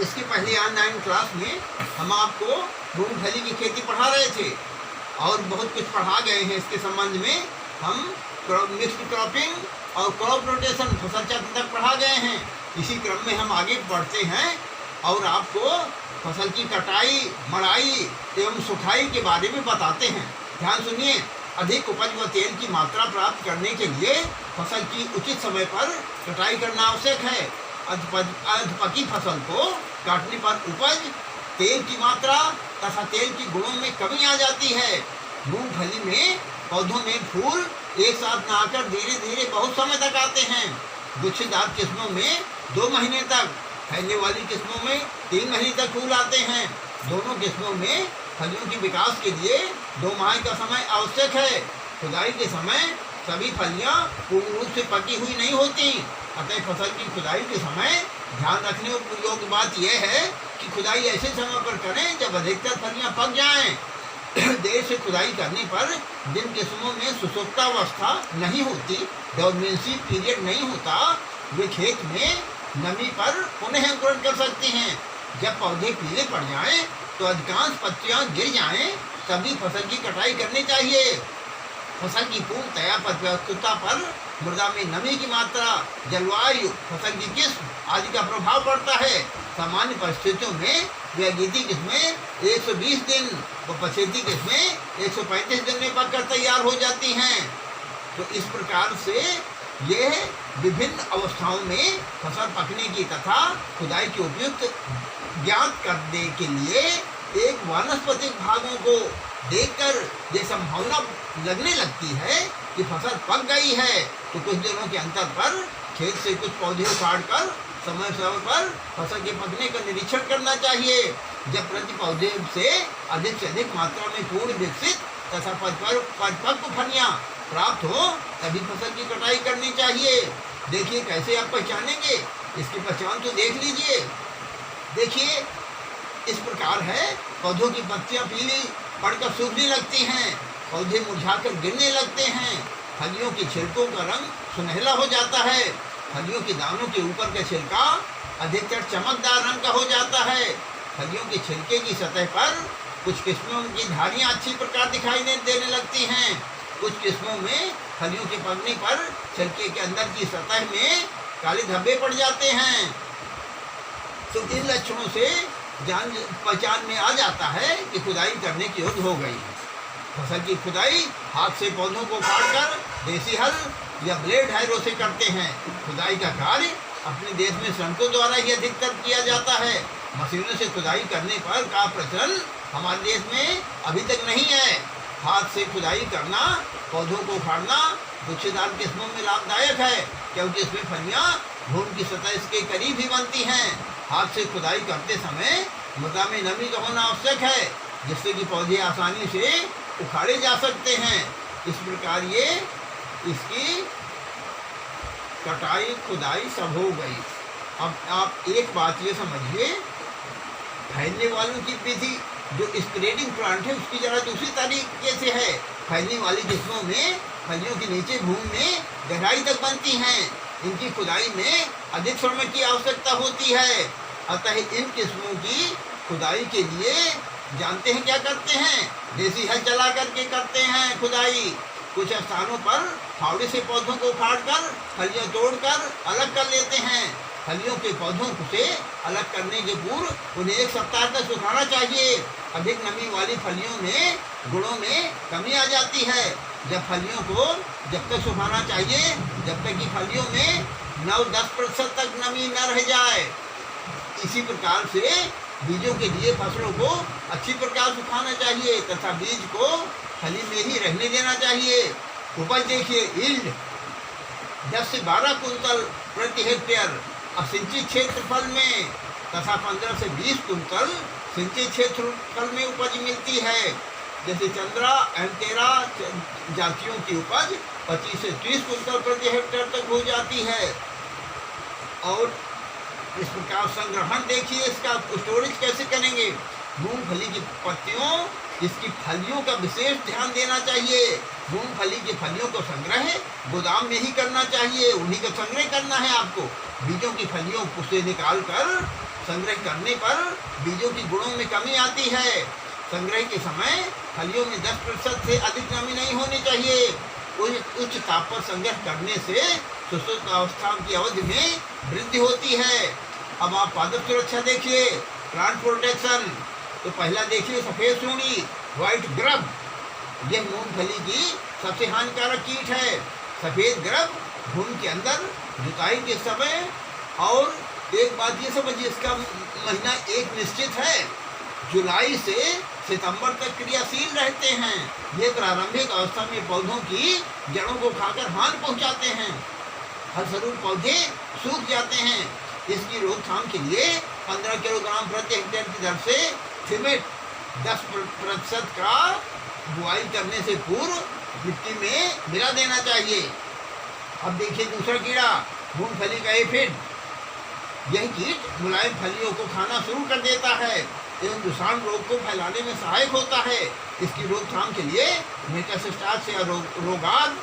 इसके पहले online class में हम आपको मूंगफली की खेती पढ़ा रहे थे और बहुत कुछ पढ़ा गए हैं। इसके संबंध में हम मिक्स्ड क्रॉपिंग और क्रॉप रोटेशन फसल चक्र तक पढ़ा गए हैं। इसी क्रम में हम आगे बढ़ते हैं और आपको फसल की कटाई, मड़ाई एवं सुखाई के बारे में बताते हैं। ध्यान सुनिए। अधिक उपज व तेल की मात्रा प्राप्त करने के लिए फसल की उचित समय पर कटाई करना आवश्यक है। अधपकी फसल को काटने पर उपज, तेल की मात्रा तथा तेल की गुणों में कमी आ जाती है। मूंगफली में पौधों में फूल एक साथ न आकर धीरे धीरे बहुत समय तक आते हैं। गुच्छेदार किस्मों में 2 महीने तक, फैलने वाली किस्मों में 3 महीने तक फूल आते हैं। दोनों किस्मों में फलियों के विकास के लिए 2 माह का समय आवश्यक है। खुदाई के समय सभी फलियां पूर्ण रूप से पकी हुई नहीं होती, अतः फसल की खुदाई के समय ध्यान रखने योग्य बात यह है कि खुदाई ऐसे समय पर करें जब अधिकतर फलियां पक जाएं। देर से खुदाई करने पर जिन किस्मों में सुसुप्तावस्था नहीं होती, डोर्मेंसी पीरियड नहीं होता, वे खेत में नमी पर पुनः अंकुरण कर सकते हैं। जब पौधे पीले पड़ जाएं तो अधिकांश पत्तियां गिर जाएं, तभी फसल की कटाई करनी चाहिए। फसल की पूर्णतया परिपक्वता पर मृदा में नमी की मात्रा, जलवायु, फसल की किस्म आदि का प्रभाव पड़ता है। सामान्य परिस्थितियों में व्यगीती किस्में 120 दिन व पछेती किस्में 135 दिन में पककर तैयार हो जाती हैं। तो इस प्रकार से यह विभिन्न अवस्थाओं में फसल पकने की तथा खुदाई के उपयुक्त ज्ञात करने के लिए एक वानस्पतिक भागों को देखकर ये संभावना लगने लगती है कि फसल पक गई है, तो कुछ दिनों के अंतर पर खेत से कुछ पौधे उखाड़कर समय पर फसल के पकने का निरीक्षण करना चाहिए। जब प्रति पौधे से अधिक मात्रा में पूर्ण विकसित तथा परिपक्व फलियां प्राप्त हो, तभी फसल की कटाई करनी चाहिए। देखिए कैसे आप पहचानेंगे, इसकी पहचान तो देख लीजिए। देखिए इस प्रकार है, पौधों की पत्तियां पीली पड़कर सूखने लगती हैं, पौधे मुरझाकर गिरने लगते हैं, फलियों की छिलकों का रंग सुनहला हो जाता है, फलियों के दानों के ऊपर का छिलका अधिकतर चमकदार रंग का हो जाता है। फलियों के छिलके की सतह पर कुछ किस्मों की धारियां अच्छी प्रकार दिखाई देने लगती हैं। कुछ किस्मों में फलियों के पकने पर छिलके के अंदर की सतह में काले धब्बे पड़ जाते हैं। तो इन लक्षणों से पहचान में आ जाता है कि खुदाई करने की योग्य हो गई। फसल की खुदाई हाथ से पौधों को काटकर देसी हल या ब्लेड हैरो से करते हैं। खुदाई का कार्य अपने देश में श्रमिकों द्वारा ही अधिकतर किया जाता है। मशीनों से खुदाई करने पर का प्रचलन हमारे देश में अभी तक नहीं है। हाथ से खुदाई करना, पौधों को उखाड़ना गुच्छेदार किस्मों में लाभदायक है, क्योंकि इसमें फलियां भूमि की सतह इसके करीब ही बनती हैं। हाथ से खुदाई करते समय मृदा में नमी का होना आवश्यक है, जिससे कि पौधे आसानी से उखाड़े जा सकते हैं। इस प्रकार ये इसकी कटाई खुदाई सब हो गई। अब आप एक बात ये समझिए, फैलने वालों की विधि जो स्प्रेडिंग प्लांट है उसकी जरा दूसरी तरीके से है। फैलने वाली किस्मों में फलियों के नीचे भूमि में गहराई तक बनती हैं। इनकी खुदाई में अधिक समय की आवश्यकता होती है, अतः इन किस्मों की खुदाई के लिए जानते हैं क्या करते हैं, देसी हल चला करके करते हैं खुदाई। कुछ स्थानों पर फावड़े से पौधों को उखाड़कर फलियां तोड़कर अलग कर लेते हैं। फलियों के पौधों से अलग करने के पूर्व उन्हें 1 सप्ताह तक सुखाना चाहिए। अधिक नमी वाली फलियों में गुणों में कमी आ जाती है। जब फलियों को जब तक सुखाना चाहिए जब तक कि फलियों में 9-10% तक नमी न रह जाए। इसी प्रकार से बीजों के लिए फसलों को अच्छी प्रकार सुखाना चाहिए तथा बीज को फली में ही रहने देना चाहिए। उपज देखिए, यील्ड 10 से 12 कुंतल प्रति हेक्टेयर अब सिंचित क्षेत्रफल में तथा 15 से 20 कुंतल सिंचित क्षेत्रफल में उपज मिलती है। जैसे चंद्रा एंटेरा जातियों की उपज 25 से 30 कुंतल प्रति हेक्टेयर तक हो जाती है। और इस प्रकार संग्रहण देखिए, इसका स्टोरेज कैसे करेंगे। मूंगफली की पत्तियों, इसकी फलियों का विशेष ध्यान देना चाहिए। मूंगफली की फलियों को संग्रह गोदाम में ही करना चाहिए, उन्हीं का संग्रह करना है आपको। बीजों की फलियों से निकाल कर संग्रह करने पर बीजों की गुणों में कमी आती है। संग्रह के समय फलियों में 10% से अधिक नमी नहीं होनी चाहिए। उच्च ताप पर संग्रह करने से सुसुप्त अवस्था की अवधि में वृद्धि होती है। अब आप पादप सुरक्षा देखिए, प्लांट प्रोटेक्शन। तो पहला देखिए सफ़ेद सूंडी, व्हाइट ग्रब। यह मूंगफली की सबसे हानिकारक कीट है। सफ़ेद ग्रब भूमि के अंदर जुताई के समय, और एक बात ये समझिए, इसका महीना एक निश्चित है, जुलाई से सितंबर तक क्रियाशील रहते हैं। ये प्रारंभिक अवस्था में पौधों की जड़ों को खाकर हानि पहुंचाते हैं। फलस्वरूप पौधे सूख जाते हैं। इसकी रोकथाम के लिए 15 किलोग्राम प्रति हेक्टेयर की दर से थिमेट 10% का बुआई करने से पूर्व मिट्टी में मिला देना चाहिए। अब देखिए दूसरा कीड़ा, मूंगफली का एफिड। यह कीट मुलायम फलियों को खाना शुरू कर देता है एवं जुसान रोग को फैलाने में सहायक होता है। इसकी रोकथाम के लिए मेटासिस्टाक्स या रोगाद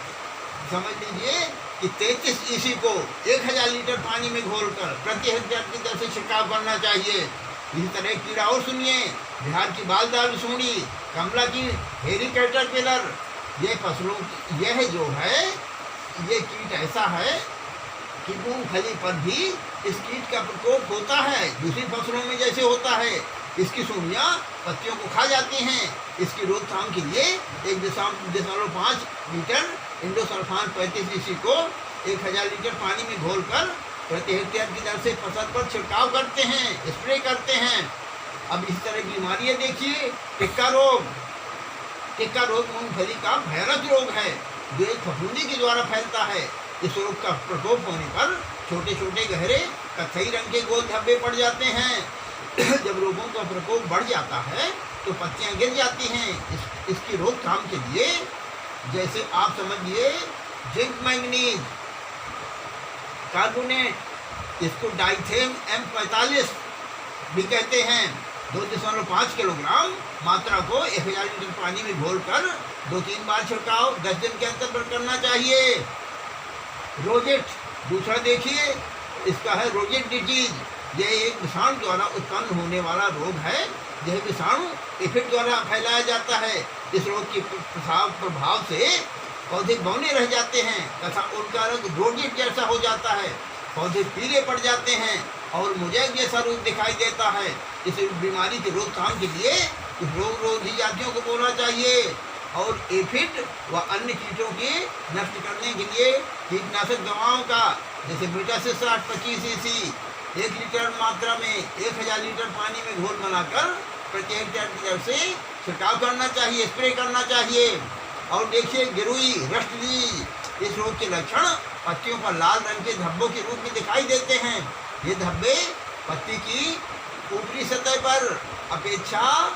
समझ लीजिए कि 33 ईसी को 1000 लीटर पानी में घोलकर प्रति हेक्टेयर की दर से छिड़काव करना चाहिए। इसी तरह कीड़ा और सुनिए, बिहार की बालदार सूंडी, कमला की हेरी कैटरपिलर। यह जो है ये कीट ऐसा है कि मूंगफली पर भी इस कीट का प्रकोप होता है, दूसरी फसलों में जैसे होता है। इसकी सूंडियाँ पत्तियों को खा जाती हैं। इसकी रोकथाम के लिए 1.5 लीटर इंडोसल्फान 35 ईसी को 1000 लीटर पानी में घोलकर प्रति हेक्टेयर की दर से फसल पर छिड़काव करते हैं, स्प्रे करते हैं। अब इस तरह बीमारियाँ देखिए, टिक्का रोग। टिक्का रोग मूंगफली का भयानक रोग है जो एक फफूंदी के द्वारा फैलता है। इस रोग का प्रकोप होने पर छोटे छोटे गहरे कत्थई रंग के गोल धब्बे पड़ जाते हैं। जब रोगों का प्रकोप बढ़ जाता है तो पत्तियां गिर जाती हैं। इसकी रोकथाम के लिए जैसे आप समझिए जिंक मैंगनीज कार्बोनेट, इसको डाइथेम M45 भी कहते हैं, 2.5 किलोग्राम मात्रा को 1000 लीटर पानी में घोलकर 2-3 बार छिड़काव 10 दिन के अंतर पर करना चाहिए। रोजेट दूसरा देखिए, इसका है रोजेट डिजीज। यह एक विषाणु द्वारा उत्पन्न होने वाला रोग है। यह विषाणु एफिड द्वारा फैलाया जाता है। इस रोग के प्रभाव से पौधे बौने रह जाते हैं तथा उनका रंग रोजेट जैसा हो जाता है। पौधे पीले पड़ जाते हैं और मोज़ेक जैसा रूप दिखाई देता है। इस बीमारी की रोकथाम के लिए इस रोगरोधी जातियों को बोना चाहिए और एफिड व अन्य कीटों के नष्ट करने के लिए कीटनाशक दवाओं का जैसे मेटासिस्टाक्स 25 ईसी 1 लीटर मात्रा में 1000 लीटर पानी में घोल बनाकर प्रति हेक्टेयर की दर से छिड़काव करना चाहिए, स्प्रे करना चाहिए। और देखिए गिरुई रस्टली, इस रोग के लक्षण पत्तियों पर लाल रंग के धब्बों के रूप में दिखाई देते हैं। ये धब्बे पत्ती की ऊपरी सतह पर अपेक्षा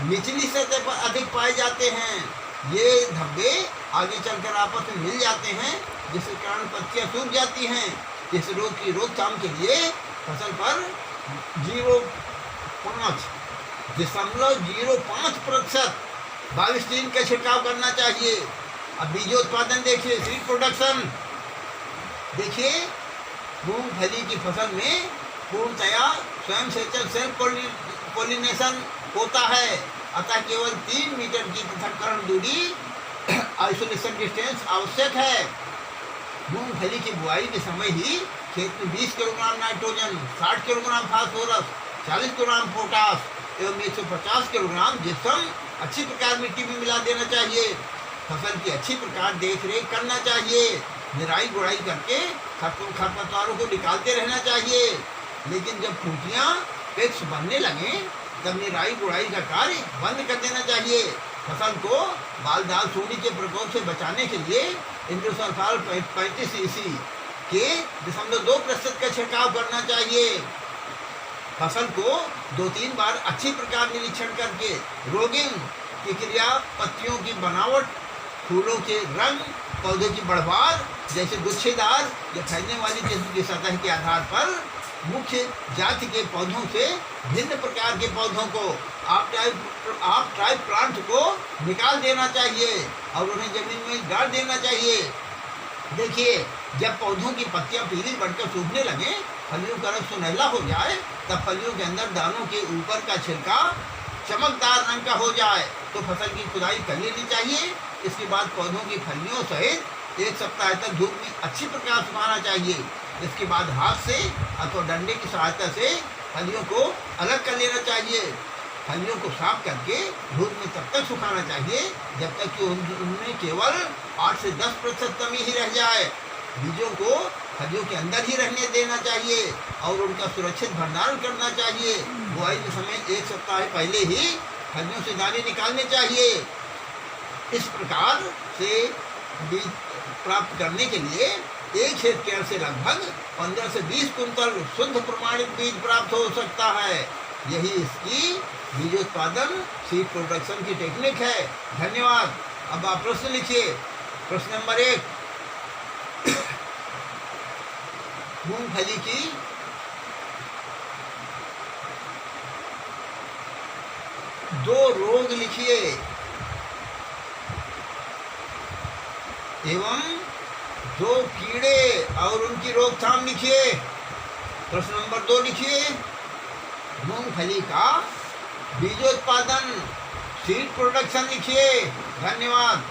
निचली सतह पर अधिक पाए जाते हैं। ये धब्बे आगे चलकर आपस में मिल जाते हैं जिसके कारण पत्तियां सूख जाती हैं। इस रोग की रोकथाम के लिए फसल पर 0.05% बाविस्टीन का छिड़काव करना चाहिए। अब बीजोत्पादन देखिए, सीड प्रोडक्शन देखिए, मूंगफली की फसल में पूर्णतया स्वयं सेचन सेल्फ पोलिनेशन होता है, अतः केवल 3 मीटर की पृथक्करण दूरी आइसोलेशन डिस्टेंस आवश्यक है। मूंगफली की बुआई के समय ही खेत में 20 kilogram nitrogen, 60 kilogram phosphorus, 40 kilogram potash एवं 150 किलोग्राम जिप्सम अच्छी प्रकार मिट्टी में मिला देना चाहिए। फसल की अच्छी प्रकार देख रेख करना चाहिए। निराई गुड़ाई करके खरपतवारों को निकालते रहना चाहिए। लेकिन जब फूटियाँ पेक्स बनने लगें तब निराई गुड़ाई का कार्य बंद कर देना चाहिए। फसल को बालदार सूंडी के प्रकोप से बचाने के लिए इंडोसल्फान 35 ईसी के 0.2% का छिड़काव करना चाहिए। फसल को 2-3 बार अच्छी प्रकार निरीक्षण करके रोगिंग की क्रिया, पत्तियों की बनावट, फूलों के रंग, पौधे की बढ़वार जैसे गुच्छेदार या फैलने वाली किस्म की सतह के आधार पर मुख्य जाति के पौधों से भिन्न प्रकार के पौधों को आप टाइप प्लांट को निकाल देना चाहिए और उन्हें जमीन में गाड़ देना चाहिए। देखिए जब पौधों की पत्तियां पीली बढ़कर सूखने लगें फलियों का रंग सुनहला हो जाए, तब फलियों के अंदर दानों के ऊपर का छिलका चमकदार रंग का हो जाए तो फसल की खुदाई कर लेनी चाहिए। इसके बाद पौधों की फलियों सहित 1 सप्ताह तक धूप में अच्छी प्रकार सुखाना चाहिए। इसके बाद हाथ से अथवा डंडे की सहायता से फलियों को अलग कर लेना चाहिए। फलियों को साफ करके धूप में तब तक सुखाना चाहिए जब तक कि उनमें केवल 8 से 10% नमी ही रह जाए। बीजों को फलियों के अंदर ही रहने देना चाहिए और उनका सुरक्षित भंडारण करना चाहिए। बुआई के समय 1 सप्ताह पहले ही फलियों से दाने निकालने चाहिए। इस प्रकार से बीज प्राप्त करने के लिए एक हेक्टेयर से लगभग 15 से 20 कुंतल शुद्ध प्रमाणित बीज प्राप्त हो सकता है। यही इसकी बीजोत्पादन सीड प्रोडक्शन की टेक्निक है। धन्यवाद। अब आप प्रश्न लिखिए। प्रश्न नंबर 1, मूंगफली की दो रोग लिखिए एवं 2 कीड़े और उनकी रोकथाम लिखिए। प्रश्न नंबर 2 लिखिए, मूंगफली का बीजोत्पादन सीड प्रोडक्शन लिखिए। धन्यवाद।